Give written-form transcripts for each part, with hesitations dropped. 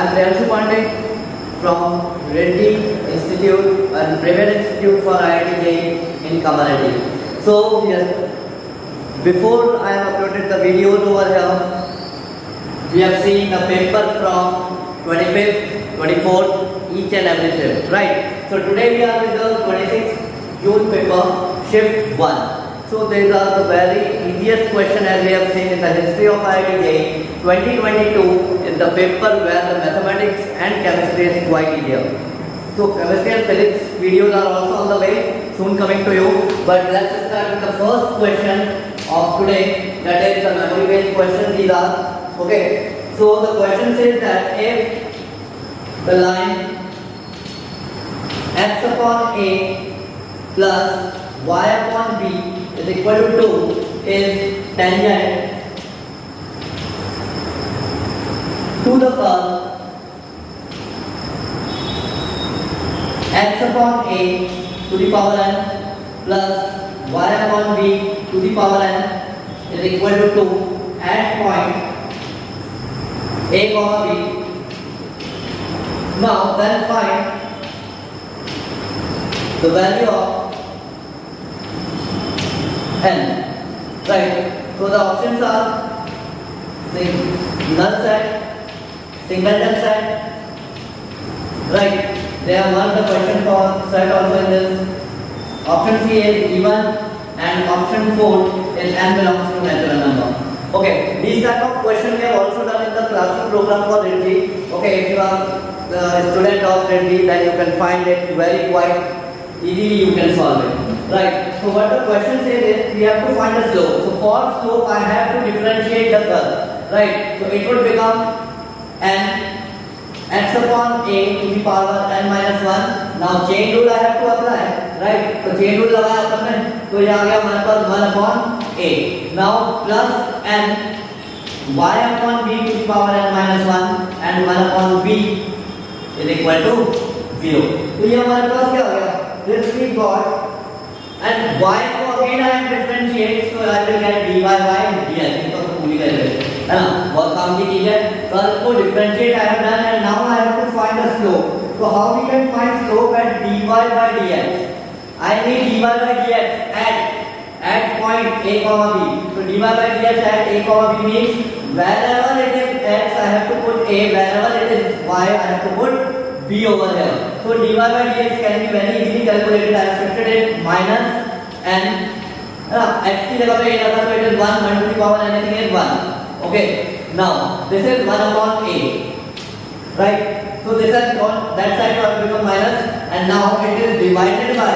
am Priyanshu Pandey from Reddy Institute and Private Institute for IIT JEE in Kamalati. So yes, before I have uploaded the videos over here, we have seen a paper from 25th, 24th, each and every shift, right? So today we are with the 26th June paper, shift 1. So these are the very easiest question as we have seen in the history of IIT JEE 2022 in the paper where the mathematics and chemistry is quite easier. So chemistry and physics videos are also on the way, soon coming to you. But let's start with the first question of today, that is the memory based question. These are okay. So the question says that if the line x upon a plus y upon b is equal to 2 is tangent to the curve x upon a to the power n plus y upon b to the power n is equal to 2 at point a comma b. Now then find the value of n, right? So the options are null set, singleton set, right? They have marked the question for set also in this. Option C is even and option 4 is n belongs to natural number. Okay, these type of question we have also done in the classroom program for RIDGI. Okay, if you are the student of RIDGI, then you can find it very quite easily, you can solve it. Right, so what the question says is we have to find a slope. So for slope I have to differentiate the curve. Right, so it would become n x upon a to the power n minus 1. Now chain rule I have to apply. Right, so chain rule लगाया अपन ने, तो ये आ गया हमारे पास 1 upon a. Now plus n y upon b to the power n minus 1 and 1 upon b is equal to 0. तो ये हमारे पास क्या हो गया? This we got. And y को again I am differentiate, so I will get dy by dx. इसको तो भूल गए है ना, बहुत काम की चीज है. कर्व को differentiate I have done and now I have to find the slope. So how we can find slope at dy by dx? I need dy by dx at point a comma b. So dy by dx at a comma b means wherever it is x I have to put a, wherever it is y I have to put b over here. So dy by dx can be very easily calculated. I have shifted it minus n. X की जगह पे a लगा तो it is 1 to the power anything is 1. Okay. Now this is 1 upon a. Right. So this has gone that side will become minus and now it is divided by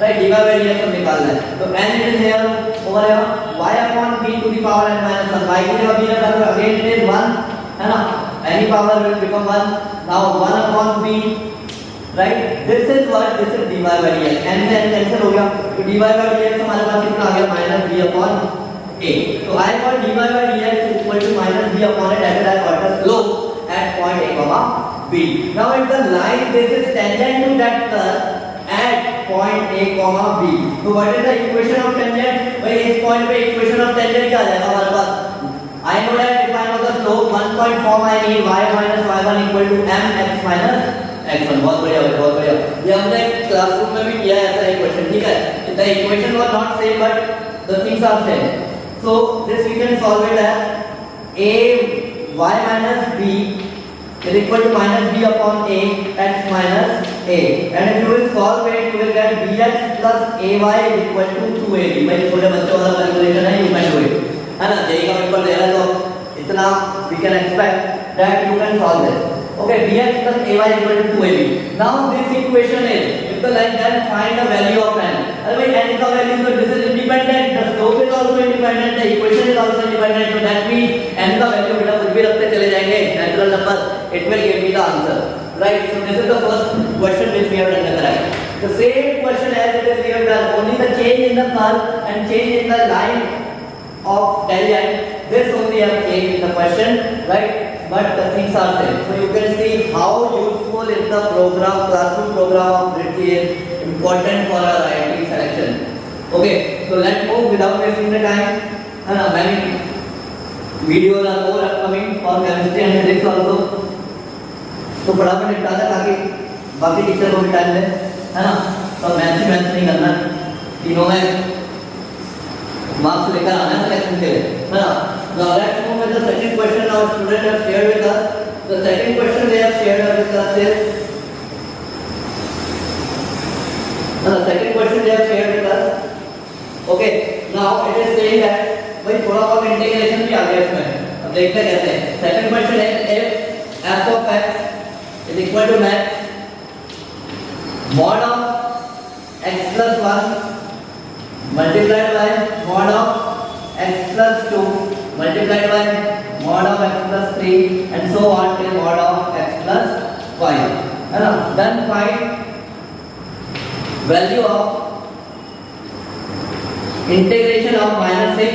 right dy by dx को निकालना है. तो n it is here over here y upon b to the power n minus 1. Y की जगह b लगा तो again it is 1 है ना. Any power will become 1. Now 1 upon b, right? This is what? This is dy by dx. n से n cancel हो गया. तो dy by dx हमारे पास कितना आ गया? minus b upon a. So I got dy by dx is equal to minus b upon a. That is I got the slope at point a comma b. Now if the line this is tangent to that curve at point a comma b. So what is the equation of tangent? भाई इस point पे equation of tangent क्या आ जाएगा हमारे पास? I know that if I know the slope 1.4 I need y minus y1 equal to mx minus x1. बहुत बढ़िया भाई, बहुत बढ़िया. ये हमने क्लासरूम में भी किया है ऐसा एक क्वेश्चन, ठीक है? The equation was not same but the things are same. So this we can solve it as a y minus b is equal to minus b upon a x minus a. And if you will solve it, you will get bx plus ay is equal to 2ab. भाई छोटे बच्चों वाला calculation है, you can do it. है ना, JEE का paper दे रहा है तो इतना we can expect that you can solve this. Okay, bx plus ay is equal to 2ab. Now this equation is if the line then find the value of n. अरे भाई n का value तो this is independent, the slope is also independent, the equation is also independent. So that means n का value बेटा कुछ भी रखते चले जाएंगे natural number, it will give me the answer. Right? So this is the first question which we have done correct. The same question as it is we have done, only the change in the curve and change in the line of tangent, this only have changed in the question, right? But the things are same. So you can see how useful is the program, classroom program of RIDGI is important for our IIT selection. Okay, so let's move without wasting the time. Many videos are more upcoming for chemistry and physics also. तो फटाफट निपटा दे ताकि बाकी teacher को भी time दे, है ना। तो मैथ्स नहीं करना, तीनों में मार्क्स लेकर आना है सिलेक्शन के लिए, है ना। Now let's move with the second question our student have shared with us. The second question they have shared with us is the second question they have shared with us. Okay, now it is saying that भाई थोड़ा बहुत integration भी आ गया इसमें, अब देखते हैं कैसे। सेकंड क्वेश्चन है if f of x is equal to max mod of x plus 1 multiplied by mod of x plus 2 multiplied by mod of x plus 3 and so on till mod of x plus 5, है ना। Then find value of integration of -6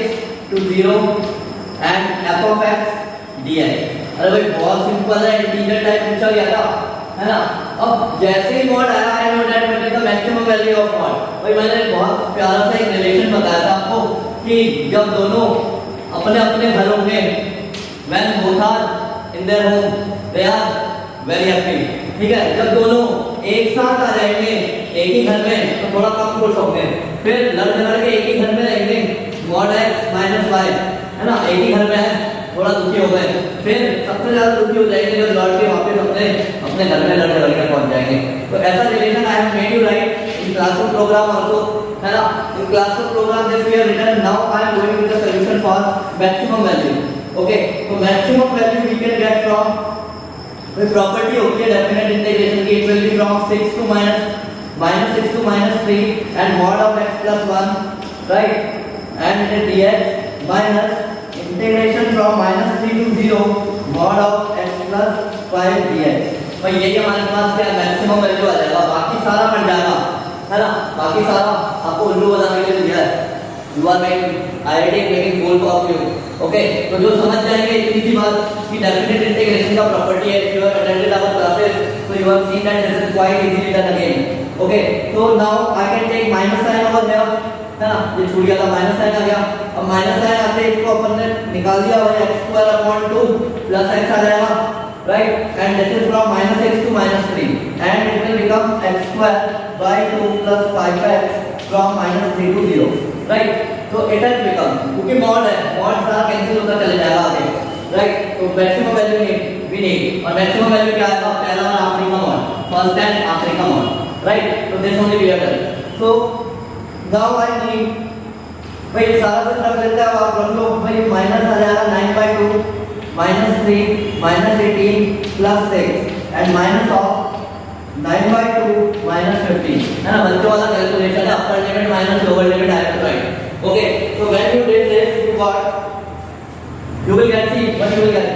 to 0 and f of x dx। अरे भाई बहुत simple है, integer type पूछा गया था, है ना। अब जैसे ही मॉड आया I know that what is the maximum value of mod. भाई मैंने बहुत प्यारा सा एक रिलेशन बताया था आपको कि जब दोनों अपने अपने घरों में when both are in their home they are very happy, ठीक है। जब दोनों एक साथ आ जाएंगे एक ही घर में तो थोड़ा कम खुश होंगे, फिर लड़ झगड़ के एक ही घर में रहेंगे mod x minus y, है ना, एक ही घर में है थोड़ा दुखी हो गए, फिर सबसे ज्यादा दुखी हो जाएंगे जब लौट के वापस अपने घर में लड़ झगड़ के पहुंच जाएंगे। तो ऐसा relation I have made you write in classroom programme also, है ना। In classroom programme this we have written, now I am going with the solution for maximum value. Okay, तो maximum value we can get from the property होती है definite integration की, it will be from 6 to -3 and mod of x plus 1, right, and dx minus integration from -3 to 0 mod of x plus 5 dx। भाई यही हमारे पास क्या maximum value आ जाएगा, बाकी सारा कट जाएगा, है ना। बाकी सारा आपको उल्लू बनाने के लिए दिया है, you are making fool of you. Okay, तो जो समझ जाएंगे इतनी सी बात कि डेफिनेट इंटीग्रेशन का प्रॉपर्टी है, if you have attended our classes so you have seen that this is quite easily done again. Okay, तो now I can take minus sine over there, है ना, ये छूट गया था, माइनस साइन आ गया। अब माइनस साइन आते ही इसको अपन ने निकाल दिया और x² प्लस x आ जाएगा, right, and this is from -6 to -3 and it will become x² by 2 plus 5x from -3 to 0, right. तो इट हैज बिकम, क्योंकि मॉड है, मॉड सारा कैंसिल होता चले जाएगा आगे, राइट। तो मैक्सिमम वैल्यू वी नीड, और मैक्सिमम वैल्यू क्या आएगा, पहला और आखिरी का मॉड, फर्स्ट एंड आखिरी का मॉड, राइट। तो this only we have done. So now I need, भाई सारा कुछ रख लेते हैं, आप रख लो भाई, माइनस आ जाएगा 9/2 -3 -18 प्लस 6 एंड माइनस ऑफ 9/2 -15, है ना। बच्चों वाला कैलकुलेशन है, upper limit minus lower limit direct right. Okay, so when you did this you will get, see what you will get,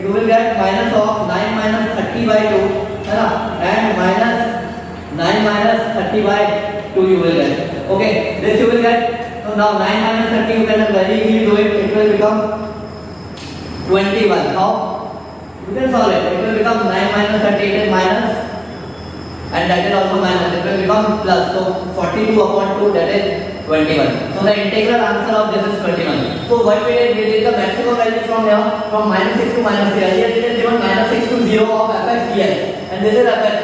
you will get minus of 9 minus 30/2, है ना, and minus 9 minus 30/2 you will get। okay, this you will get, so now 9 minus 30 you can very easily do it, it will become 21। how you can solve it, it will become 9 minus 30, it is minus and that is also minus, it will become plus, so 42/2 that is 21. So the integral answer of this is 21. So what we did, we did the maximum value from here, from -6 to -3. Here it is given -6 to 0 of fx dx, and this is fx,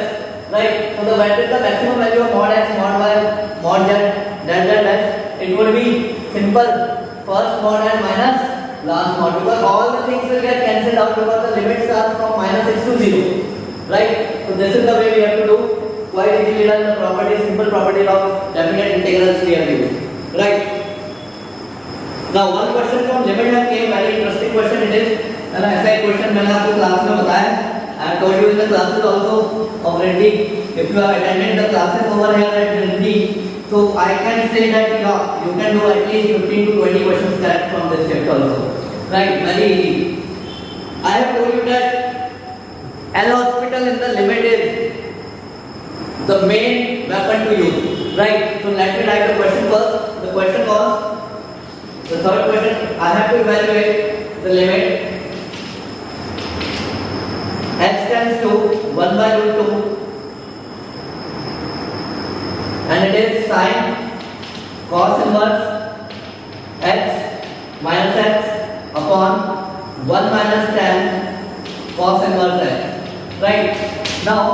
right? So the what is the maximum value of mod x, mod y, mod z, that it would be simple, first mod and minus last mod, because all the things will get cancelled out because the limits are from -6 to 0, right? So this is the way we have to do. Quite easily done, the property, simple property of definite integrals we have used, right? Now one question from limit have came, very interesting question it is, and ऐसा एक question मैंने आपको class में बताया, I have told you in the classes also of Rindy, if you have attended the classes over here at Rindy, so I can say that you can do at least 15 to 20 questions correct from this chapter also, right? Very easy. I have told you that L hospital in the limit is the main weapon to use, right? So let me write the question first. The question was, the third question, I have to evaluate the limit x tends to 1/√2 and it is sin cos inverse x minus x upon 1 minus tan cos inverse x, right. Now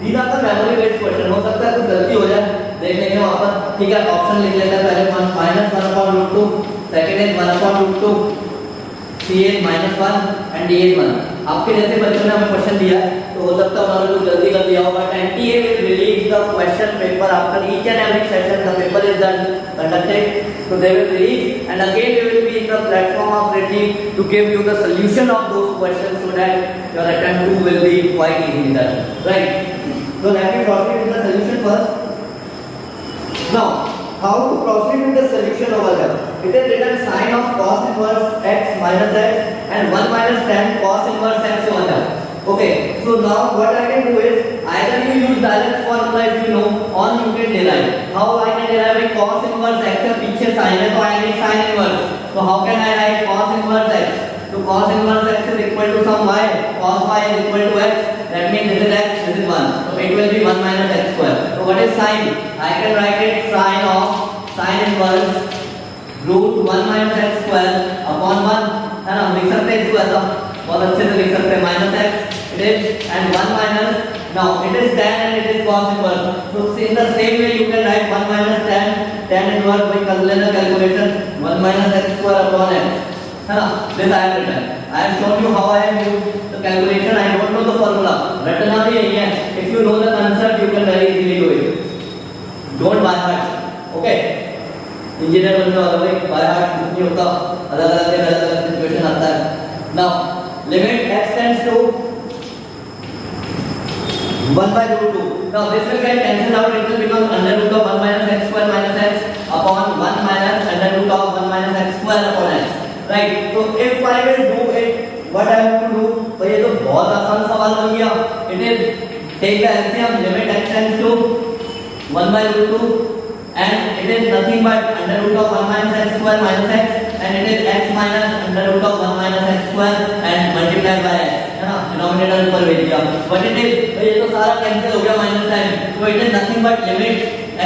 these are the memory based question. हो सकता है कुछ गलती हो जाए, देख लेंगे वहाँ पर. ठीक है, ऑप्शन लिख लेते हैं पहले. -1/√2, second is 1/√2, C is -1 and D is 1. आपके जैसे बच्चों ने हमें क्वेश्चन दिया है तो हो सकता है उन्होंने कुछ गलती कर दिया होगा. NTA will release the question paper after each and every session the paper is done conducted. So they will release and again we will be in the platform of Reddit to give you the solution of those questions so that your attempt 2 will be quite easy done. Right. So let me proceed with the solution first. Now how to proceed with the solution over here? It is written sin of cos inverse x minus x and 1 minus tan cos inverse x over here. Okay, so now what I can do is either you use direct formula if you know, or you can derive. How I can derive a cos inverse x के पीछे sin है तो I need sin inverse. So how can I write cos inverse x? So cos inverse x is equal to some y. Cos y is equal to x. That means this is x, this is 1. So it will be 1 minus x square. So what is sin? I can write it sin of sin inverse root 1 minus x square upon 1. है ना, लिख सकते हैं इसको ऐसा, बहुत अच्छे से लिख सकते हैं. Minus x it is and 1 minus, now it is tan and it is cos inverse. So in the same way you can write 1 minus tan inverse by कर लेना calculation 1 minus x square upon x. है ना, this I have written. I have shown you how I have used the calculation. I don't know the formula. रटना भी यही है. If you know the concept, you can very easily do it. Don't by heart. Okay. Engineer बनने वाला भाई by heart कुछ नहीं होता. अलग-अलग सिचुएशन आता है. Now limit x tends to 1/√2. Now this will get cancelled out. It will become under root of 1 minus x square minus x upon 1 minus under root of 1 minus x square upon x. Right. So if I will do it, what I have to do? तो ये तो बहुत आसान सवाल बन गया. It is take the LCM, limit x tends to 1/√2 and it is nothing but under root of 1 minus x square minus x and it is x minus under root of 1 minus x square and multiplied by x. है ना, denominator ऊपर भेज दिया. But it is, तो ये तो सारा cancel हो गया माइनस साइन. तो it is nothing but limit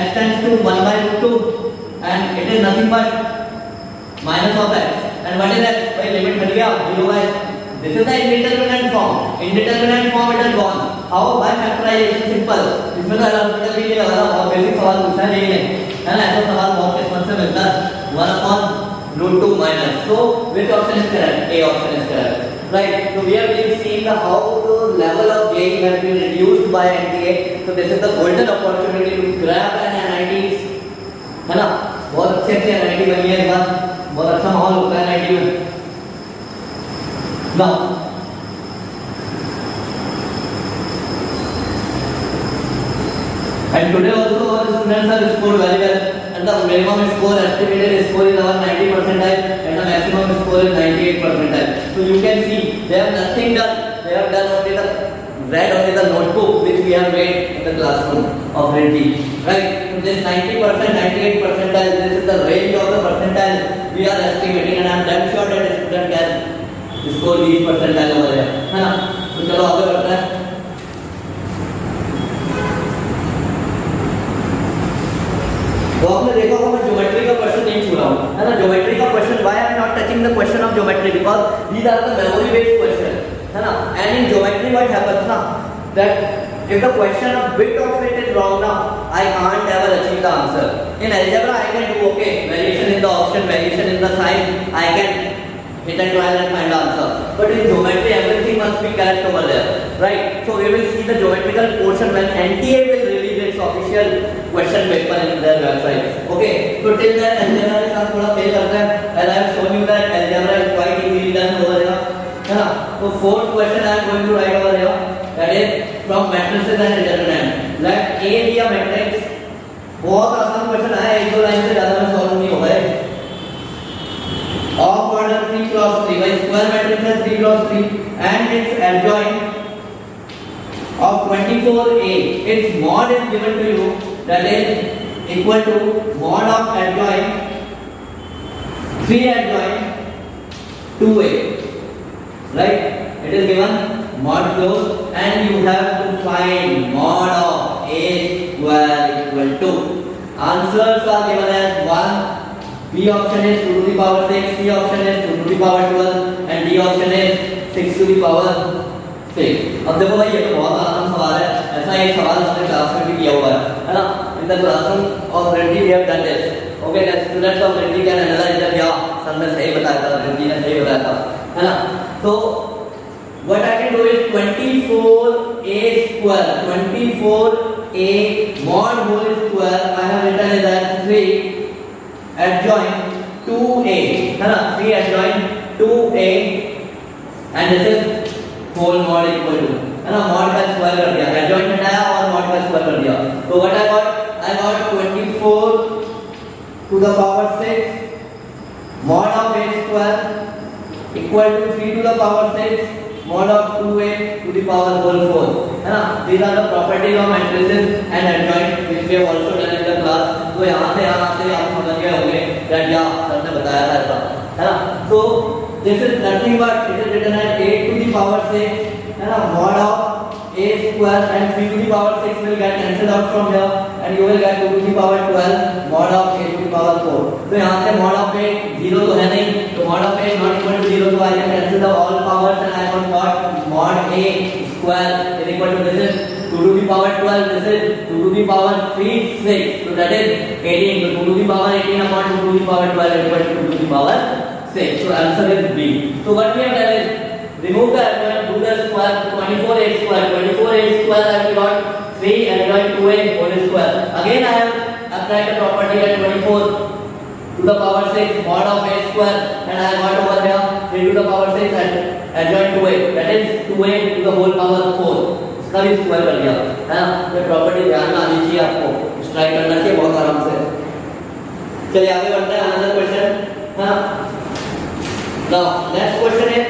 x tends to 1/√2 and it is nothing but minus of x. And what is x? भाई लिमिट हट गया 0 by. This is the indeterminate form. Indeterminate form it is gone. How? By factorization, simple. इसमें तो algebra भी नहीं लगा, बहुत basic सवाल पूछा नहीं है. है ना, ऐसा सवाल बहुत किस्मत से मिलता है. 1/√2 minus. So which option is correct? A option is correct. Right. So we have been seeing the how the level of gain has been reduced by NTA. So this is the golden opportunity to grab an NITs. है ना, बहुत अच्छे NIT बनी है इस बार. बहुत अच्छा माहौल होता है NIT में. Now and today also our students have scored very well and the minimum score estimated score is around 90 percentile and the maximum score is 98 percentile. So you can see they have nothing done. They have done only the notebook which we have made in the classroom of Reddy. Right. So this 90%, 98 percentile, this is the range of the percentile we are estimating and I am damn sure that a student can score 20 percentile over here. है ना, तो चलो आगे बढ़ते हैं. तो आपने देखा होगा मैं ज्योमेट्री का क्वेश्चन नहीं छू रहा हूँ. है ना, ज्योमेट्री का question why I am not touching the question of geometry because these are the memory based question. है ना, and in geometry what happens ना that if the question of bit of it is wrong now I can't ever achieve the answer. In algebra I can do okay, variation in the option, variation in the sign, I can hit and try and find the answer. But in geometry everything must be correct over there. Right. So we will see the geometrical portion when NTA will release its official question paper in their website. Okay. So till then algebra के साथ थोड़ा play करते हैं. As I have shown you that algebra is quite easily done over here. है ना. So fourth question I am going to write over here. That is from matrices and determinant. Let A be a matrix. बहुत आसान question है, एक दो line से ज़्यादा में सॉल्व नहीं होगा है. Of order 3 cross 3 by square matrix है 3 cross 3 and its adjoint of 24A. Its mod is given to you that is equal to mod of adjoint 3 adjoint 2A. Right? It is given mod close and you have to find mod of A square equal to. Answers are given as 1. B option is 2 to the power 6, C option is 2 to the power 12 and D option is 6 to the power 6. अब देखो भाई, ये तो बहुत आसान सवाल है, ऐसा एक सवाल हमने क्लास में भी किया हुआ है ना, in the classroom of Riddhi we have done this. Okay, the students of Riddhi can analyse that, या सर ने सही बताया था, रिद्धि ने सही बताया था, है ना। तो what I can do is 24a square, 24a mod whole square I have written is as 3 adjoin 2a, है ना, 3 adjoin 2a and this is whole mod equal to, है ना, mod का स्क्वायर कर दिया, adjoin हटाया और mod का स्क्वायर कर दिया, तो what I got 24 to the power 6 mod of a square equal to 3 to the power 6 mod of 2a to the power whole 4, है ना। These are the properties of matrices and adjoint which we have also done in the class। तो यहाँ से आप समझ गए होंगे that या सर ने बताया था ऐसा, है ना। So this is nothing but it is written as 8 to the power 6, है ना, mod of a square and 3 to the power 6 will get cancelled out from here and you will get 2 to the power 12 mod of a to the power 4। तो यहाँ से mod of a 0 तो है नहीं, तो mod of a is not equal to 0, so I can cancel the all powers and I got mod a square is equal to, this is 2 to the power 12, this is 2 to the power 3 6, so that is 18, so 2 to the power 18 upon 2 to the power 12 is equal to 2 to the power 6, so answer is B। So what we have done is remove the adjoint, do the square, 24a square, 24a square I have got 3 and I got 2a whole square, again I have applied the property at 24 to the power 6 mod of a square and I got over here 3 to the power 6 and adjoint 2a, that is 2a to the whole power 4, इसका भी square कर दिया, है ना। ये property ध्यान में आनी चाहिए आपको, स्ट्राइक करना चाहिए बहुत आराम से। चलिए आगे बढ़ते हैं, अनदर क्वेश्चन, है ना। नाउ नेक्स्ट क्वेश्चन है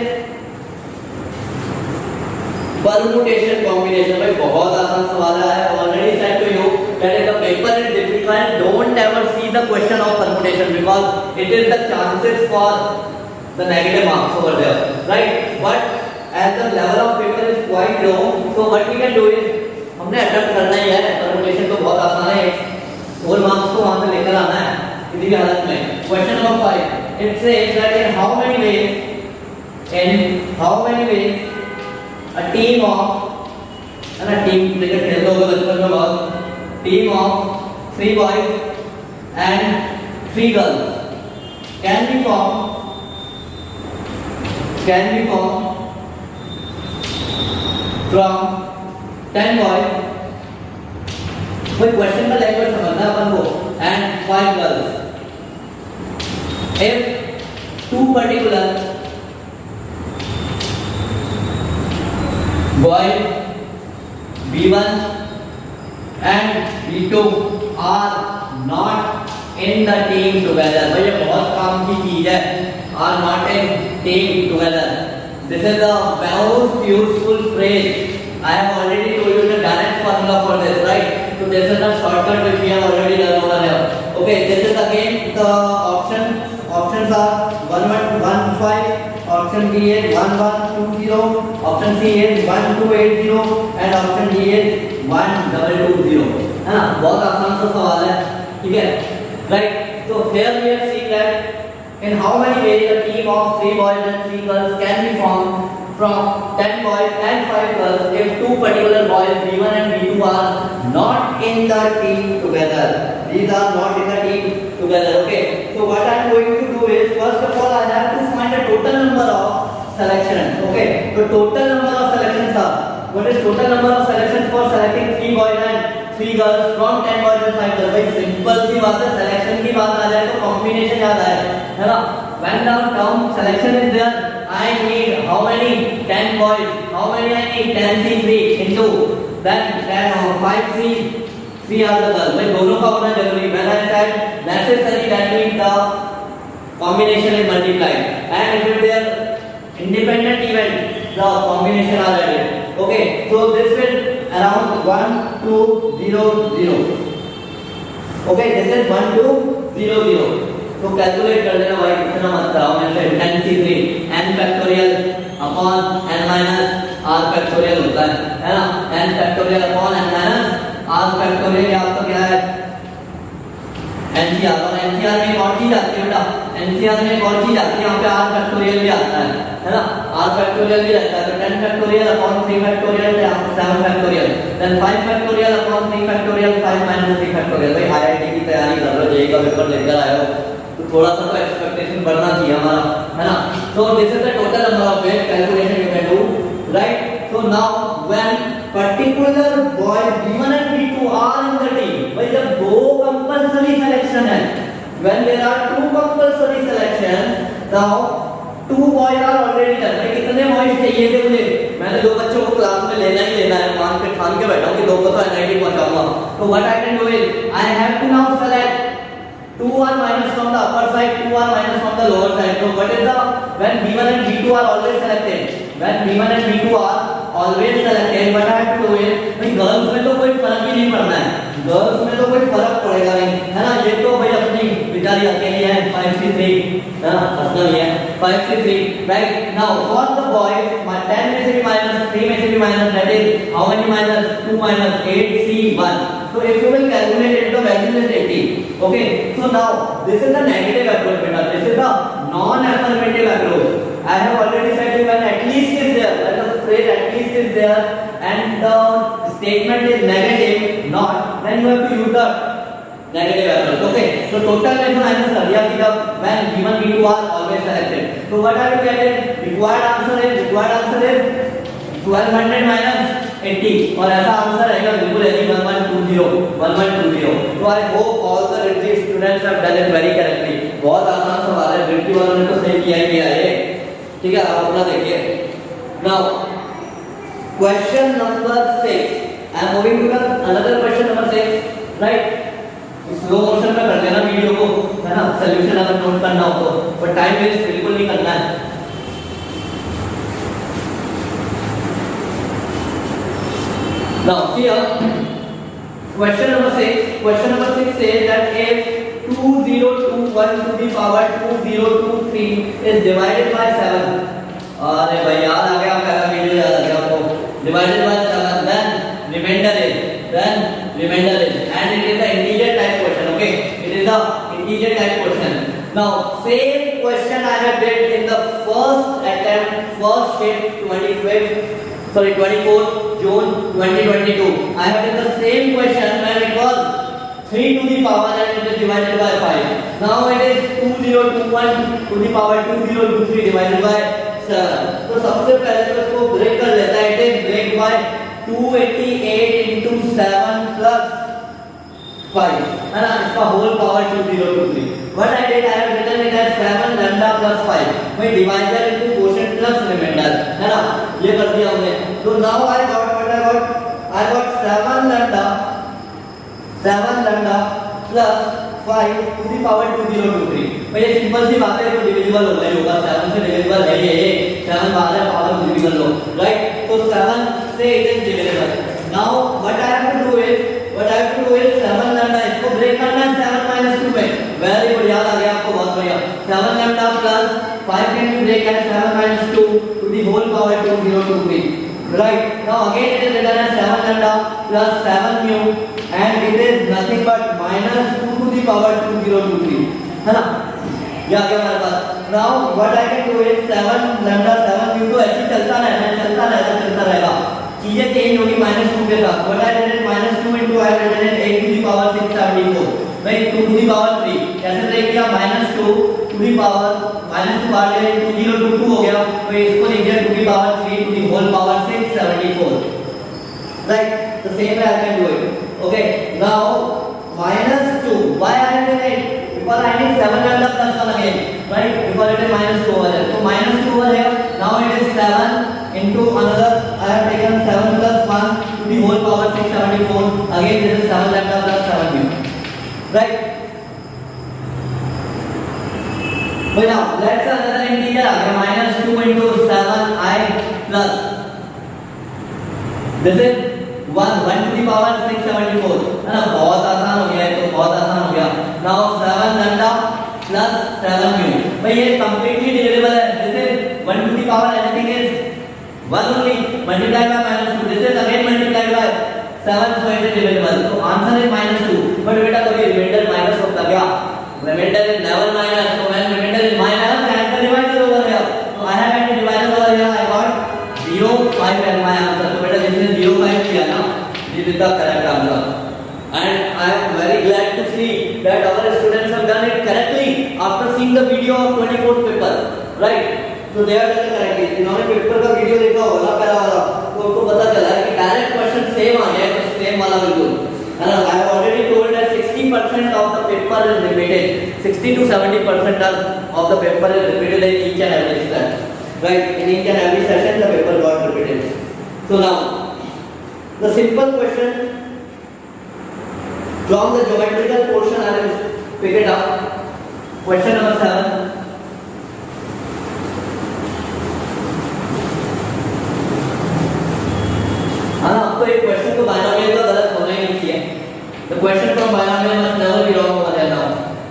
परमुटेशन कॉम्बिनेशन। भाई बहुत आसान सवाल है, already said to you that if the paper is difficult, don't ever see the question of permutation because it is the chances for the negative marks over there, right? But as the level of paper is quite low, so what we can do is हमने attempt करना ही है, permutation तो बहुत आसान है, whole marks को वहां से लेकर आना है किसी भी हालत में। Question number 5, it says that in how many ways a team of, है ना, टीम क्रिकेट खेलते होगे बचपन में बहुत, team of 3 boys and 3 girls can be formed from 10 boys, कोई क्वेश्चन का लैंग्वेज समझना अपन को, and 5 girls if 2 particular boys B1 and B2 are not in the team together। भाई ये बहुत काम की चीज है, are not in team together। This is the most useful phrase। I have already told you the direct formula for this, right? So this is the shortcut which we have already done over here। Okay, this is again the options are 1115, option B is 1120, option C is 1280 and option D is 1220, है ना। बहुत आसान सा सवाल है, ठीक है, right? So here we have seen that in how many ways a team of 3 boys and 3 girls can be formed from 10 boys and 5 girls if 2 particular boys B1 and B2 are not in the team together। These are not in the team together। Okay, so what I am going to do is first of all I have to find the total number of selections। Okay, so total number of selections are, what is total number of selections for selecting 3 boys and 3 girls from 10 boys and 5 girls। भाई simple सी बात है, selection की बात आ जाए तो combination याद आए, है ना। When the term selection is there, I need how many 10 boys, how many I need 10C3 into then 5C 3 are the girls। भाई दोनों का होना जरूरी। When I said necessary, that means the combination is multiplied and if it is independent event, the combination are added। Okay, so this will around 1 2 0 0। Okay, this is 1 2 0 0। तो calculate कर लेना भाई, कितना मात्रा होने से 10C3 n factorial upon n minus r factorial होता है ना। n factorial upon n minus r factorial, ये आपका क्या है NCR। और NCR में एक और चीज आती है बेटा, NCR में एक और चीज आती है, यहाँ पे r फैक्टोरियल भी आता है ना, r फैक्टोरियल भी रहता है। तो 10 factorial upon 3 factorial 7 factorial, then 5 factorial upon 3 factorial, 5 minus 3 factorial। भाई आईआईटी की तैयारी कर रहे हो, जेईई का पेपर देकर आए हो, तो थोड़ा सा तो एक्सपेक्टेशन बढ़ना चाहिए हमारा, है ना। So this is the total number of ways calculation you can do, right? So now when particular boy B1 and B2 are in the team, भाई जब दो compulsory selection है, when there are two compulsory selections, now two boys are already done। भाई कितने boys चाहिए थे मुझे, मैंने दो बच्चों को क्लास में लेना ही लेना है, मान के बैठा हूँ कि दो को तो एनआईटी पहुंचाऊंगा। तो what I can do is I have to now select 2 are minus from the upper side, 2 are minus from the lower side। So what is the, when B1 and B2 are always selected, when B1 and B2 are always selected, what I have to do is, भाई girls में तो कोई फर्क ही नहीं पड़ना है, girls में तो कोई फर्क पड़ेगा नहीं, है ना। ये तो भाई अपनी बेचारी अकेली है, 5C3, है ना, हंसना नहीं है, 5C3, right। Now for the boys, 10 में से भी minus, 3 में से भी minus, that is how many minus, 2 minus 8C1। So if you will calculate it, the value is 80। Okay, so now this is the negative approach, beta, this is the non-affirmative approach। I have already said you when at least is there, let us phrase at least is there and the statement is negative not, then you have to use the negative approach। Okay, so total में जो मैंने कर दिया कि जब when B1 B2 are always selected, so what are you getting, required answer is 1200 minus 80 और ऐसा answer रहेगा बिल्कुल यदि 1120। तो I hope all the रिटी students have done it very correctly. बहुत आसान सवाल है, रिटी वालों ने तो सही किया ही किया है, ठीक है। आप अपना देखिए। Now question number 6, I am moving to another question number 6, right. Slow motion में कर लेना वीडियो को, है ना, सॉल्यूशन अगर नोट करना हो तो, पर टाइम वेस्ट बिल्कुल नहीं करना है। Now here question number 6 says that if 2021 to the power 2023 is divided by 7, अरे भाई याद आ गया, पहला वीडियो याद आ गया आपको, divided by 7, then remainder is and it is the integer type question। Okay, it is the integer type question। Now same question I have did in the first attempt, first shift 24th June 2022। I have done the same question when it was 3 to the power and it is divided by 5। Now it is 2021 to the power 2023 divided by 7। तो सबसे पहले तो इसको break कर लेता है, it is break by 288 into 7 plus 5, है ना, इसका whole power 2023। What I did, I have written it as 7 lambda plus 5, मैं divisor into quotient plus remainder, है ना, ये कर दिया हमने। तो now I got 7 lambda plus 5 to the power 2023। भाई ये सिंपल सी बात है, तो डिविजिबल होगा ही होगा, 7 से डिविजिबल है ये 7 बाहर है, पावर डिविजिबल लो, राइट। तो 7 से it is divisible। Now what I have to do is 7 lambda, इसको ब्रेक करना है 7 minus 2 में, वेरी गुड, याद आ गया आपको, बहुत बढ़िया। 7 lambda plus 5 can be break as 7 minus 2 to the whole power 2023, right। Now again it is written as 7 lambda plus 7 mu and it is nothing but minus 2 to the power 2023, है ना, ये आ गया हमारे पास। Now what I can do is 7 lambda 7 mu, तो ऐसे चलता रहेगा, चीजें चेंज होगी -2 के साथ। What I did is -2 into I written it 8 to the power 674, भाई 2 to the power 3 कैसे ब्रेक किया, -2 to the power -2 बाहर ले 2022 हो गया, तो इसको लिख दिया 2 to the power 3 to the whole power 674, right। The same way I can do it। Okay, now -2, why I did it, because I need 7 lambda plus 1 again, right, because it is -2 over there, so -2 over here, now it is 7 into another, I have taken 7 plus 1 to the whole power 674, again this is 7 lambda plus 7 mu, right। But now let's say another integer आ गया, -2 into 7i plus, this is 1 to the power 674, है ना, बहुत आसान हो गया है, तो बहुत आसान हो गया। Now 7 lambda plus 7 mu, भाई ये completely divisible है, this is 1 to the power anything is 1 only, multiplied by -2, this is again multiplied by 7, so it is divisible, so answer is -2। but बेटा कभी remainder minus होता क्या, remainder is never minus, so when remainder is minus I have the divisor over here, so I have the divisor over here, I got 0, 5 as my answer, so बेटा this is 0, 5 तो they are done correctly. जिन्होंने paper का video देखा होगा ना पहला वाला, तो उनको पता चला है कि डायरेक्ट क्वेश्चन सेम आ गया है, सेम वाला बिल्कुल। And I have already told that 60% of the paper is repeated. 60 to 70% of the paper is repeated in each and every session. Right? In each and every session, the paper got repeated. So now, the simple question from the geometrical portion, I will pick it up. Question number 7. हाँ, आपको एक question को binomial का गलत होना ही नहीं चाहिए। The question from binomial must never be wrong over there now.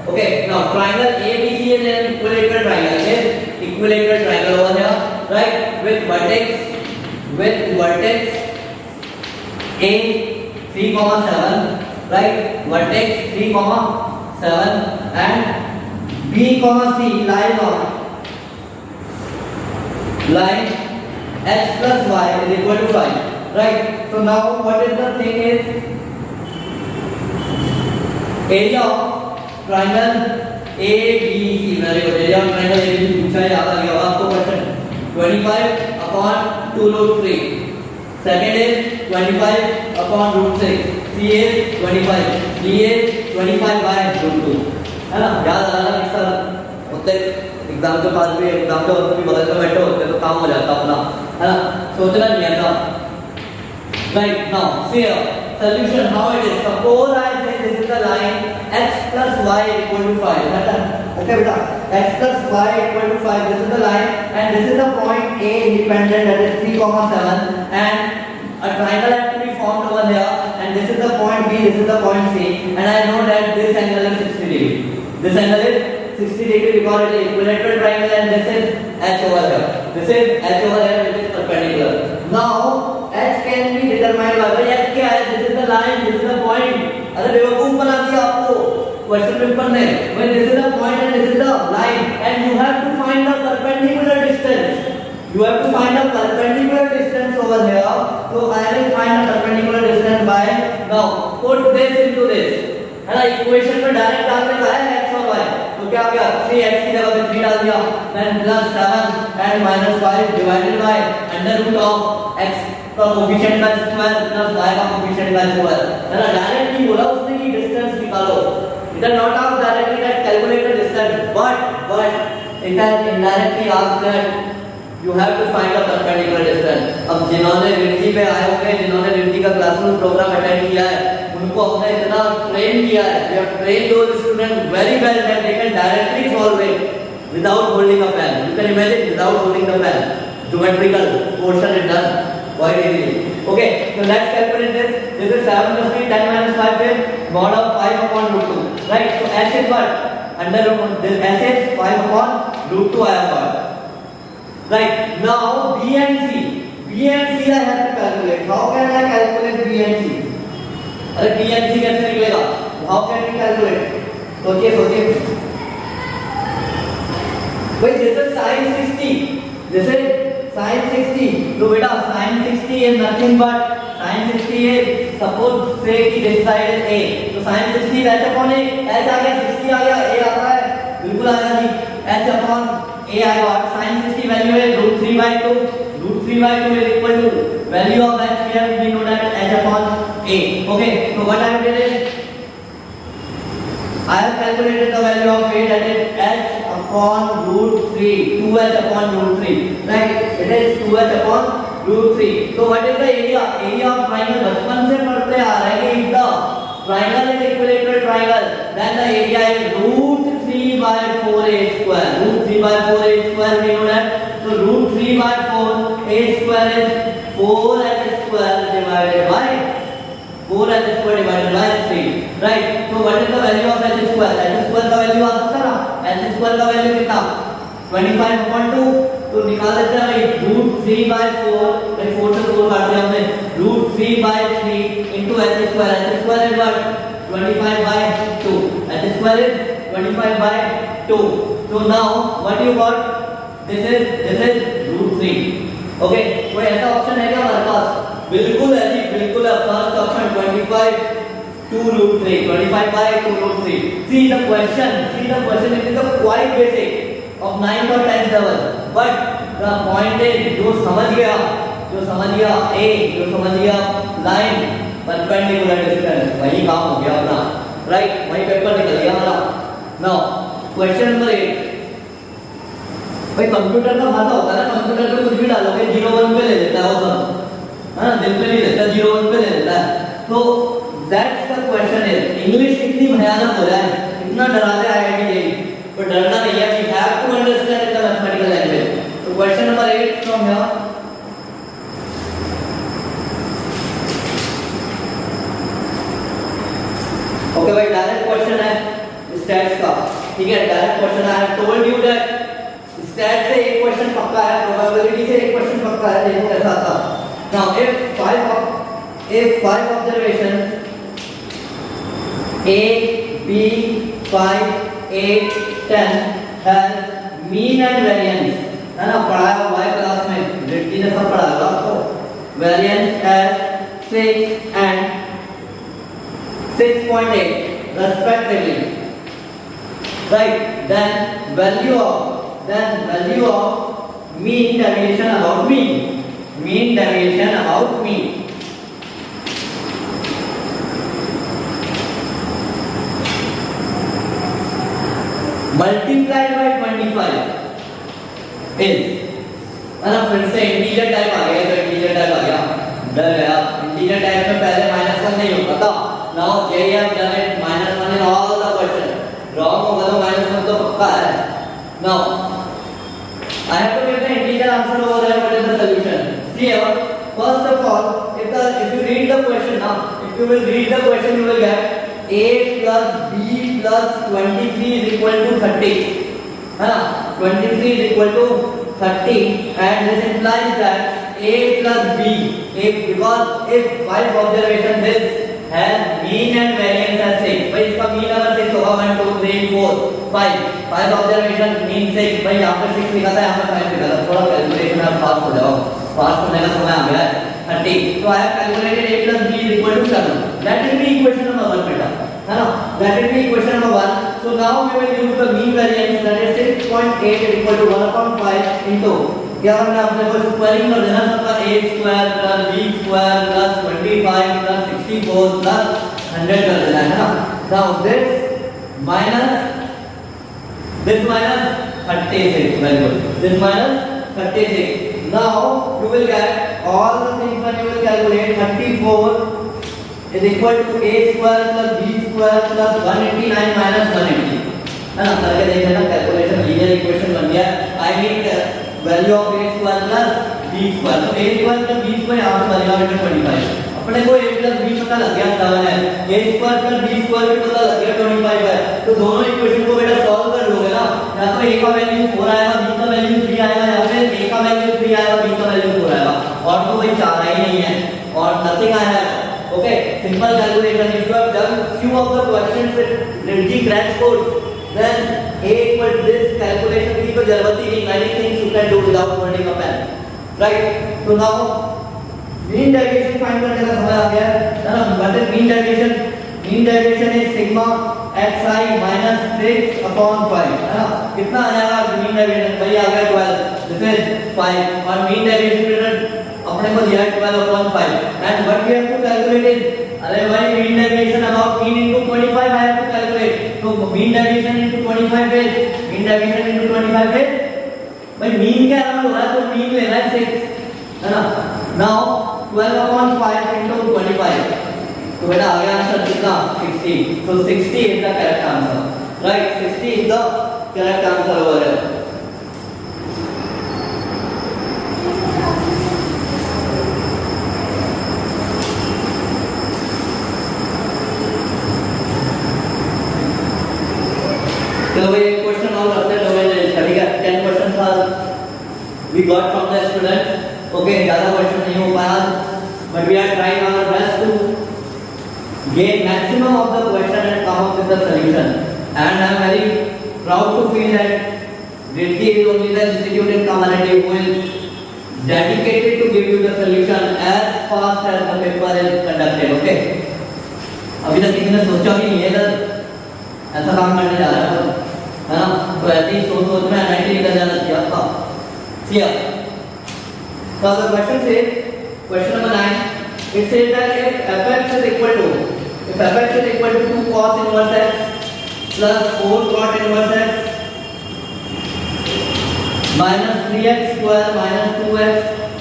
Okay, now triangle ABC is an equilateral triangle. Yes, equilateral triangle over here, right? With vertex A 3,7, right? Vertex 3,7 and B, C lies on line x plus y is equal to 5. Right. So now what is the thing is area of triangle ABC. Very good. Area of triangle ABC पूछा है, याद आ गया आपको question. 25 upon 2 root 3. Second is 25 upon root 6. C is 25. D is 25 by root 2. है ना? याद आ रहा है किसका? होते एग्जाम के पास भी, एग्जाम के वक्त भी बगल में बैठे होते तो काम हो जाता अपना, है ना? सोचना नहीं आता। Right, now see here, solution how it is. Suppose I say this is the line x plus y equal to 5. Okay beta, x plus y equal to 5. This is the line and this is the point A independent, that is 3,7, and a triangle has to be formed over here, and this is the point B, this is the point C, and I know that this angle is 60 degree. This angle is 60 degree because it is equilateral triangle, and this is h over here. This is h over here, which is perpendicular. Now h can be determined by h क्या है? This is the line, this is the point. अरे बेवकूफ बना दिया आपको question paper ने। When this is the point and this is the line, and you have to find the perpendicular distance. You have to find the perpendicular distance over here. So I will find the perpendicular distance by now put this into this. है ना? Equation में direct डालने का है x और y, तो क्या हो गया? 3x की जगह पे 3 डाल दिया, then plus 7 and minus 5 divided by under root of x का कोफिशिएंट का स्क्वायर प्लस y का कोफिशिएंट का स्क्वायर। है ना? डायरेक्टली बोला उसने कि डिस्टेंस निकालो। It is not asked directly that calculate the distance, but it has indirectly asked that you have to find the perpendicular distance. अब जिन्होंने रिद्धि पे आए होंगे, जिन्होंने रिद्धि का क्लासरूम प्रोग्राम अटेंड किया है, उनको हमने इतना ट्रेन किया है, we have trained those students very well that they can directly solve it without holding a pen. You can imagine without holding the pen. Geometrical portion is done quite easily. Okay, so let's calculate this. This is 7 plus 3, 10 minus 5 is mod of 5 upon root 2. Right? So h is what? Under root, this h is 5 upon root 2 I have got. Right, now B and C. B and C I have to calculate. How can I calculate B and C? अरे B and C कैसे निकलेगा? How can we calculate? सोचिए। भाई this is sin 60. This is sin 60. तो बेटा sin 60 is nothing but sin 60 is suppose say कि this side is A. तो sin 60 h upon A. h आ गया, 60 आ गया, A आता है, बिल्कुल आया जी। h upon A I got sin 60 value is root 3 by 2. Root 3 by 2 is equal to value of h here we know that h upon A. Okay, so what I have did is I have calculated the value of A, that is h upon root 3, 2h upon root 3. Right? It is 2h upon root 3. So what is the area? Area of triangle बचपन से पढ़ते आ रहे हैं कि if the triangle is equilateral triangle, then the area is root 3 by 4a square. Root 3 by 4a square we know that. So root 3 by 4 a square is 4h square divided by 4h square divided by 3. Right? So what is the value of h square? H square का value आ सकता ना? h square का value कितना? 25 upon 2. तो निकाल देते हैं भाई root 3 by 4, भाई 4 से 4 काट दिया हमने, root 3 by 3 into h square. H square is what? 25 by 2. H square is 25 by 2. So now what you got? This is root 3. Okay, कोई ऐसा ऑप्शन है क्या हमारे पास? बिल्कुल है जी, बिल्कुल है। First option 25 2 root 3, 25 by 2 root 3. See the question. It is quite basic of 9th or 10th level, but the point is जो समझ गया ए, जो समझ गया लाइन परपेंडिकुलर डिस्टेंस, वही काम हो गया अपना, राइट, वही पेपर निकल गया हमारा। नाउ क्वेश्चन नंबर 8, भाई कंप्यूटर का खाता होता है ना, कंप्यूटर पे कुछ भी डालोगे 0 1 पे ले लेता है वो सब, है ना, दिल पे नहीं लेता, 0 1 पे ले लेता है। तो that's the question is, English कितनी भयानक हो जाए, इतना डराते आईआईटी जेई, तो डरना नहीं है, we have to understand the mathematical language. तो question number 8 from here, okay भाई, डायरेक्ट क्वेश्चन है स्टैट्स का, ठीक है, डायरेक्ट क्वेश्चन है। I have told you that stat से एक क्वेश्चन पक्का है, प्रोबेबिलिटी से एक क्वेश्चन पक्का है, देखो कैसा आता। Now if five observations A, B, 5, 8, 10 has mean and variance, है ना, पढ़ाया हुआ है क्लास में, रिट्टी ने सब पढ़ाया हुआ आपको, variance as 6 and 6.8 respectively, right, then value of mean deviation about mean, multiplied by 25 is, है ना, फिर से इंटीजर टाइप आ गया, तो इंटीजर टाइप आ गया, डर गया, इंटीजर टाइप में पहले -1 नहीं होता था, now J have done it -1 in all the question, wrong होगा तो -1 तो पक्का है। Now I have to get the integer answer over there, what is the solution? See here, first of all, if you read the question now, if you will read the question, you will get a plus b plus 23 is equal to 30, है ना, 23 is equal to 30, and this implies that a plus b, because if 5 observations this has mean and variance as 6, भाई इसका mean अगर 6 होगा 1 2 3 4 5 observation mean 6, भाई यहाँ पर 6 लिखा था, यहाँ पर 5 लिखा था, थोड़ा कैलकुलेशन आप फास्ट हो जाओ, फास्ट होने का समय आ गया है 30, तो I have calculated a plus b is equal to 7, that will be equation number 1 बेटा, है ना, that will be equation number 1. So now we will use the mean variance, that is 6.8 is equal to 1/5 into, क्या हमने अपने को squaring कर देना सबका, a square plus b square plus 25 plus 64 plus 100 कर देना है ना। now this minus 36, very good, this minus 36, now you will get all the things when you will calculate, 34 is equal to a square plus b square plus 189 minus 180, है ना, करके देख लेना, calculation linear equation बन गया। I mean value of a square plus b square, तो a square plus b square यहाँ से बनेगा 25, अपने को a plus b पता लग गया 7 है, a square plus b square भी पता लग गया 25 है, तो दोनों इक्वेशन को बेटा सॉल्व कर लोगे ना, या तो a का वैल्यू 4 आएगा, b का वैल्यू 3 आएगा, या फिर a का वैल्यू 3 आएगा, b का वैल्यू 4 आएगा, और तो कोई चारा ही नहीं है, और नथिंग आया है। Okay, simple calculation, if you have done few of the questions with Rinji crash course, then a equal to this calculation की तो जरूरत ही नहीं, many things you can do without holding a pen, right? So now mean deviation find करने का समय आ गया है ना, what is mean deviation? Mean deviation is sigma xi minus 6/5, है ना, कितना आ जाएगा मीन डेविएशन, भाई आ गया 12, दिस इज 5, और मीन डेविएशन अपने को दिया 12/5, and what we have to calculate is, अरे भाई mean deviation about mean into 25 I have to calculate, तो मीन डेविएशन इनटू 25 है, मीन डेविएशन इनटू 25 है, भाई मीन क्या अराउंड हो रहा है, तो मीन लेना है 6, है ना। नाउ 12/5 इनटू 25, तो बेटा आ गया आंसर कितना, 60, तो 60 is the correct answer, right, 60 is the correct answer over here. चलो भाई एक क्वेश्चन और करते हैं, डोमेन स्टडी का 10 questions are we got from the student. Okay, ज्यादा क्वेश्चन नहीं हो पाया, but we are trying our best to gain maximum of the question and come up with the solution, and I am very proud to feel that Riddhi is only the institute in Kamalati who is dedicated to give you the solution as fast as the paper is conducted. Okay, अभी तक किसी ने सोचा भी नहीं है ऐसा काम करने जा रहा है ना, तो ऐसे ही सोच में एनआईटी निकल जाना चाहिए आपका, Here. Now the question says, question number 9. It says that if fx is equal to 2 cos inverse x plus 4 cot inverse x minus 3x square minus 2x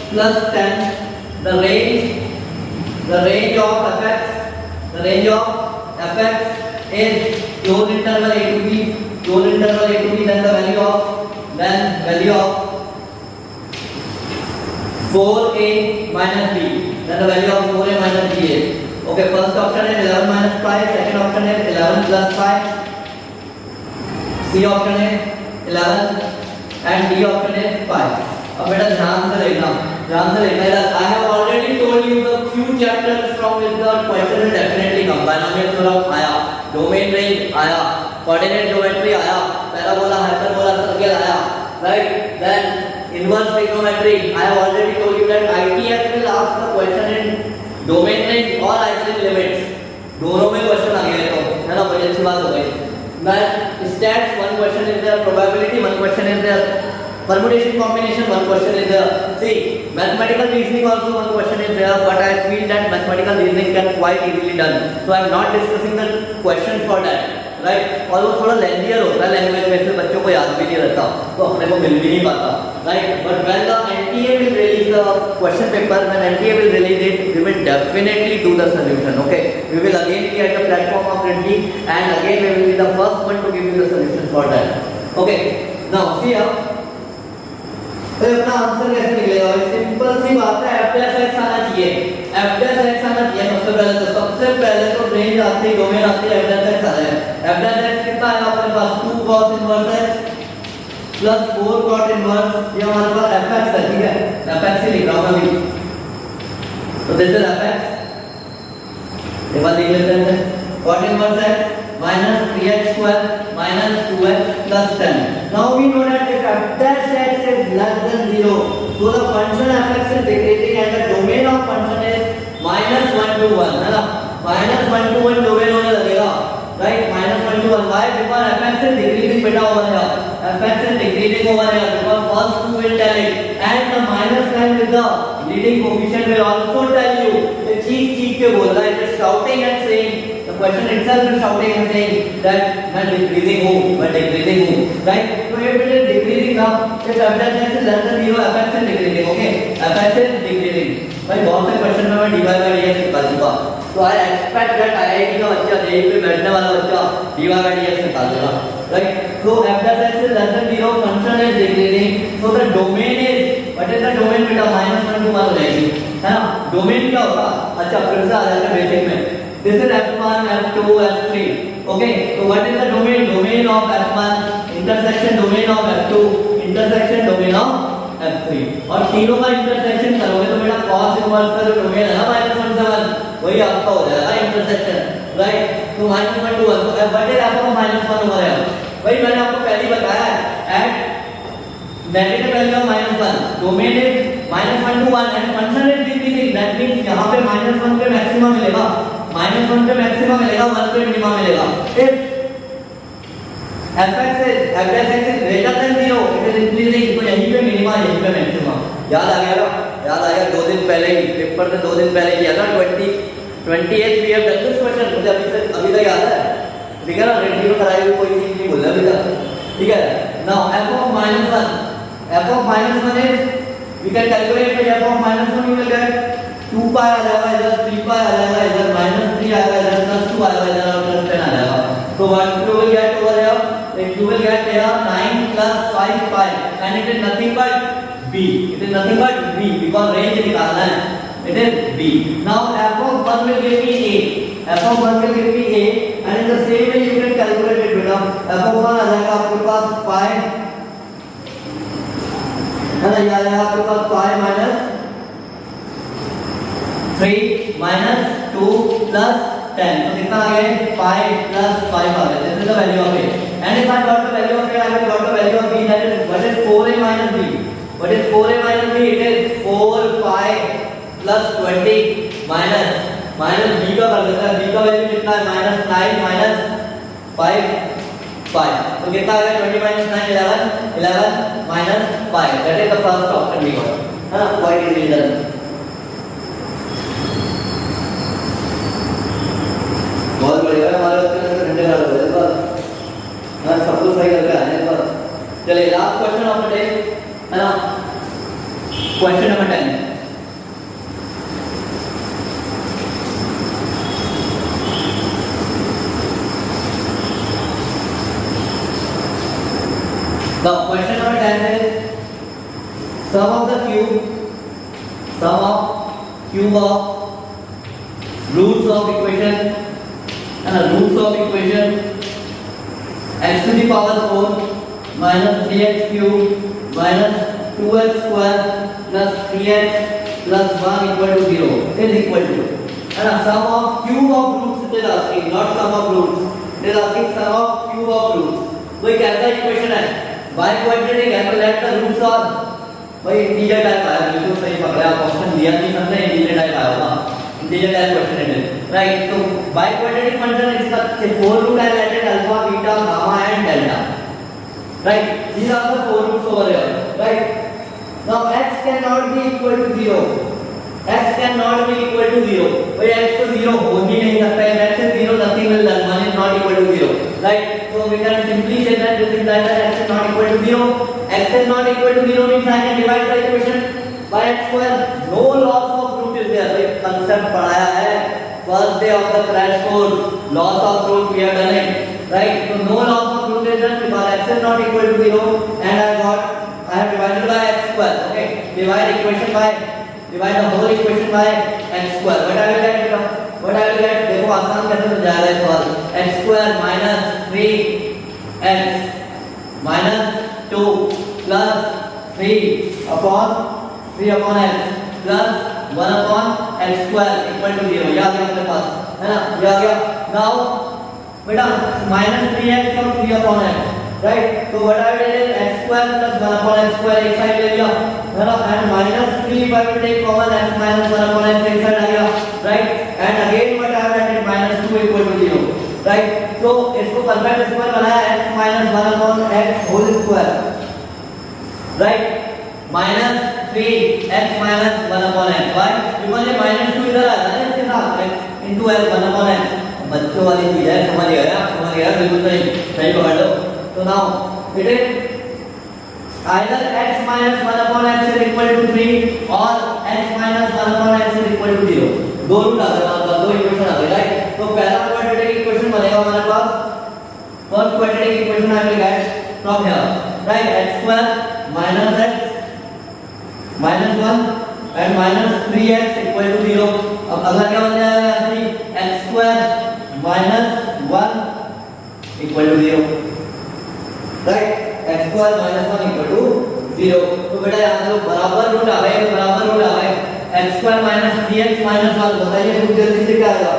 plus 10, the range of fx is closed interval a to b, then the value of 4a minus b, then the value of 4a minus b is, okay, first option is 11 minus 5, second option is 11 plus 5, C option is 11 and D option is 5. अब बेटा ध्यान से देखना I have already told you the few chapters from which the question will definitely come. Binomial theorem आया, domain range आया, coordinate geometry आया, parabola, hyperbola, circle आया, right? Then inverse trigonometry. I have already told you that ITF will ask the question in domain range or isolated limits. दोनों में question आ गया तो है ना, बड़ी अच्छी बात हो गई. Then stats, one question is there, probability, one question is there, permutation combination, one question is there. See, mathematical reasoning also one question is there, but I feel that mathematical reasoning can quite easily done. So I am not discussing the question for that, right? और वो थोड़ा lengthier होता है language में, इसलिए बच्चों को याद भी नहीं रहता, तो अपने को मिल भी नहीं पाता, right? But when the NTA will release the question paper, when NTA will release it, we will definitely do the solution. Okay, we will again be at the platform of Reddy, and again we will be the first one to give you the solution for that. Okay, now see here. तो अपना answer कैसे निकलेगा? Simple सी बात है, f plus x आना चाहिए, सबसे पहले तो रेंज आती है, डोमेन आती है, f प्लस x आ जाए. f प्लस x कितना है आपके पास? 2 cos inverse x plus 4 cot inverse, ये हमारे पास fx है, ठीक है, fx ही लिख रहा हूं अभी, तो दिस इज fx. एक बार लिख लेते हैं, cot inverse x minus 3x square minus 2x plus 10. Now we know that if f dash x is less than 0, so the function fx is decreasing and the domain of function is minus 1 to 1, है ना, minus 1 to 1 domain होने लगेगा, right? minus 1 to 1. Why? Because fx is decreasing बेटा over here, fx is decreasing over here, because first 2 will tell it, and the minus sign with the leading coefficient will also tell you. The चीख के बोल रहा है, it is shouting and saying, the question itself is shouting and saying that मैं decreasing हूँ, right? So if it is decreasing now, if f dash x is less than 0, fx is decreasing, okay? fx is decreasing. भाई बहुत से question में मैं dy by dx निकाल चुका, तो I expect that IIT का बच्चा, जेईई पे बैठने वाला बच्चा dy by dx निकाल देगा, right? So f dash x is less than 0, function is decreasing, so the domain is, what is the domain बेटा? minus 1 to 1 हो जाएगी, है ना? डोमेन क्या होगा? अच्छा फिर से आ जाते हैं बेसिक में. This is f1, f2, f3. Okay, so what is the domain? Domain of f1, intersection domain of f2, intersection domain of f3. और तीनों का इंटरसेक्शन करोगे तो बेटा cos इनवर्स का जो डोमेन है ना -1 से 1, वही आपका हो जाएगा इंटरसेक्शन, राइट? तो -1 to 1, तो what is f of -1 over here? वही मैंने आपको पहले ही बताया है, at negative value of -1, domain is -1 to 1 and function is decreasing. That means यहाँ पे -1 पे मैक्सिमा मिलेगा, -1 पे मैक्सिमा मिलेगा, 1 पे मिनिमा मिलेगा. If f dash x is greater than 0, it is increasing, तो यहीं पे मिनिमा, यहीं पे मैक्सिमा. याद आ गया? 2 दिन पहले ही, पेपर से 2 दिन पहले किया था, 28 we have done this question. मुझे अभी तक याद है, ठीक है ना? रेडी में कराई हुई कोई चीज नहीं बोला अभी तक, ठीक है? Now f of -1 is, we can calculate with f of -1, you will get 2 pi आ जाएगा इधर, 3 pi आ जाएगा इधर, -3 आएगा इधर, +2 आएगा इधर और +10 आ जाएगा. So what you will get over here? You will get here 9 plus 5 pi, and it is nothing but b. It is nothing but b because range निकालना है. It is b. Now f of 1 will give me a. f of 1 will give me a, and in the same way you can calculate it बेटा. f of 1 आ जाएगा आपके पास pi, है ना? ये आ जाएगा आपके पास pi minus 3 minus 2 plus 10. तो कितना आ गया? pi plus 5 आ गया. This is the value of a. And if I got the value of a, I have got the value of b. That is, what is 4a minus b? What is 4a minus b? It is 4 pi plus 20 minus b का कर देता है. b का value कितना है? -9 minus 5 5 तो कितना आ गया 20 minus 9 11 minus 5 that is the first option we got है ना quite easy done बहुत बढ़िया हमारे घंटे का लग रहा है ना सब कुछ सही लग रहा है पर चलिए last question of the day है ना question number 10 The question number 10 is sum of cube of roots of equation and roots of equation x to the power 4 minus 3x cube minus 2x square plus 3x plus 1 equal to 0 is equal to and sum of cube of roots it is asking not sum of roots it is asking sum of cube of roots कोई कैसा equation है by quadratic है तो let the roots of भाई integer type आया बिल्कुल सही पकड़ा आप ऑप्शन दिया नहीं सबने इंटीजर टाइप आया होगा इंटीजर टाइप क्वेश्चन है राइट तो बाय क्वाड्रेटिक फंक्शन इसका 4 रूट है let alpha beta gamma and delta right these are the 4 roots over here right now x cannot be equal to 0 x cannot be equal to 0 भाई x तो 0 हो ही नहीं सकता है x is 0 nothing will done 1 is not equal to 0 right so we can simply say that this is that x is not equal to 0 x is not equal to 0 means I can divide the equation by x square no loss of root is there तो concept पढ़ाया है first day of the crash course loss of root we have done it right so no loss of root is done because x is not equal to 0 and I have divided by x square okay divide the whole equation by x square what I will get देखो आसान कैसे हो जाएगा इस बार x square minus 3x minus 2 plus 3 upon x plus 1 upon x square equal to 0 ये आ गया अपने पास है ना ये आ गया now बेटा minus 3x और 3 upon x right so what I will get is x square plus 1 upon x square एक साइड ले लिया है ना and minus 3 if I will take common x minus 1 upon x एक साइड आ गया right and again what I have written minus 2 equal to 0 right so इसको perfect square बनाया x minus 1 upon x whole square right minus 3x minus 1 upon x why because ये minus 2 इधर आ रहा है इसके साथ x into x 1 upon x बच्चों वाली चीज है समझ गया बिल्कुल सही पकड़ लो तो now it is either x minus 1 upon x is equal to 3 or x minus 1 upon x is equal to 0 दो रूट आ गए हमारे पास दो इक्वेशन आ गए राइट तो पहला क्वाड्रेटिक इक्वेशन बनेगा हमारे पास first quadratic equation I will get from here right x square minus x minus 1 and minus 3x equal to 0 अब अगला क्या बन जाएगा यहाँ से x square minus 1 equal to 0 right x square minus 1 equal to 0 तो बेटा यहाँ से बराबर रूट आ गए x square minus 3x minus 1 बताइए रूट जल्दी से क्या आएगा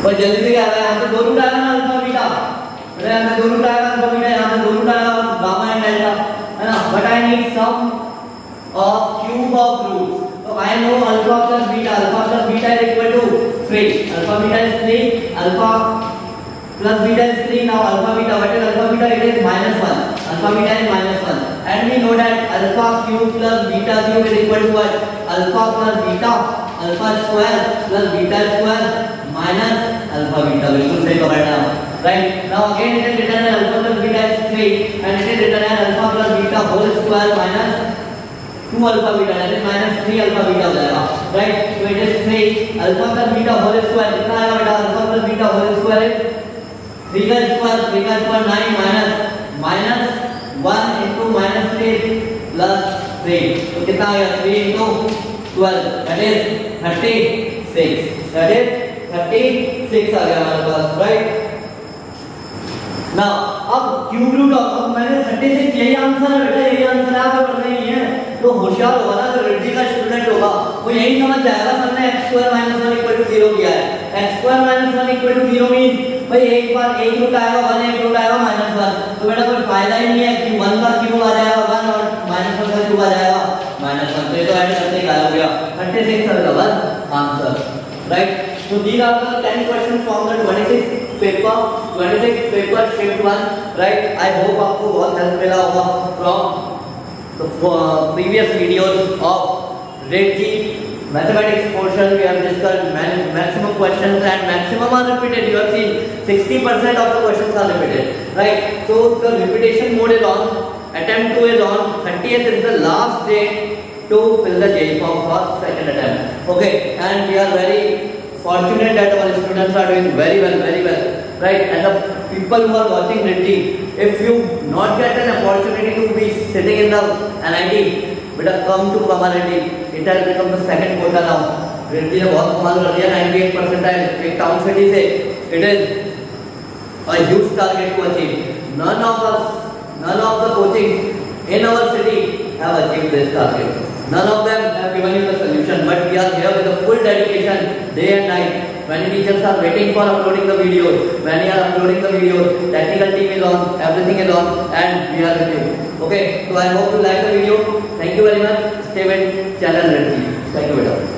और जल्दी से क्या आएगा यहाँ से दो रूट आएगा ना अल्फा बीटा अरे यहाँ से दो रूट आएगा अल्फा बीटा यहाँ से दो रूट आएगा गामा एंड डेल्टा है ना but I need sum of cube of roots तो I know alpha plus beta is equal to 3 alpha beta is 3 alpha plus beta is 3 now alpha beta what is alpha beta it is minus 1 alpha beta is minus 1 and we know that alpha cube plus beta cube is equal to what alpha plus beta alpha square plus beta square minus alpha beta बिल्कुल सही पकड़ना right now again it is written as alpha plus beta is 3 and it is written as alpha plus beta whole square minus 2 alpha beta that is minus 3 alpha beta हो जाएगा right so it is 3 alpha plus beta whole square कितना आएगा बेटा alpha plus beta whole square is 3 का square 9 minus 1 into minus 3 plus 3 तो कितना आ गया 3 into 12 that is 36 that is 36 आ गया हमारे पास राइट नाउ अब क्यूब रूट अब मैंने 36 यही आंसर है बेटा यही आंसर है आपको पढ़ना ही है तो होशियार होगा ना जो रिद्धि का स्टूडेंट होगा वो यही समझ जाएगा सर ने x square minus 1 equal to 0 किया है x square minus 1 equal to 0 mean भाई एक बार एक रूट आएगा 1 एक रूट आएगा -1 तो बेटा कोई फायदा ही नहीं है कि 1 का क्यूब आ जाएगा 1 और -1 का क्यूब आ जाएगा -1 तो ये तो ऐड करते ही गायब हो गया 36 का answer right So these are the 10 questions from the 26 paper, 26 paper shift 1, right? I hope आपको बहुत help मिला होगा from the previous videos of Red G mathematics portion. We have discussed maximum questions and maximum are repeated. You have seen 60% of the questions are repeated, right? So the repetition mode is on. Attempt 2 is on. 30th is the last day to fill the JEE form for second attempt. Okay, and we are very fortunate that our students are doing very well, right? And the people who are watching Red G, if you not get an opportunity to be sitting in the NIT, बेटा come to Kamalati. It has become the second quota now. Red G ने बहुत कमाल कर दिया, 98% है एक town city से. It is a huge target to achieve. None of the coaching in our city have achieved this target. None of them have given you the solution, but we are here with a full dedication, day and night. Many teachers are waiting for uploading the videos. When you are uploading the videos, technical team is on, everything is on, and we are with you. Okay, so I hope you like the video. Thank you very much. Stay with channel Red G. Thank you, beta.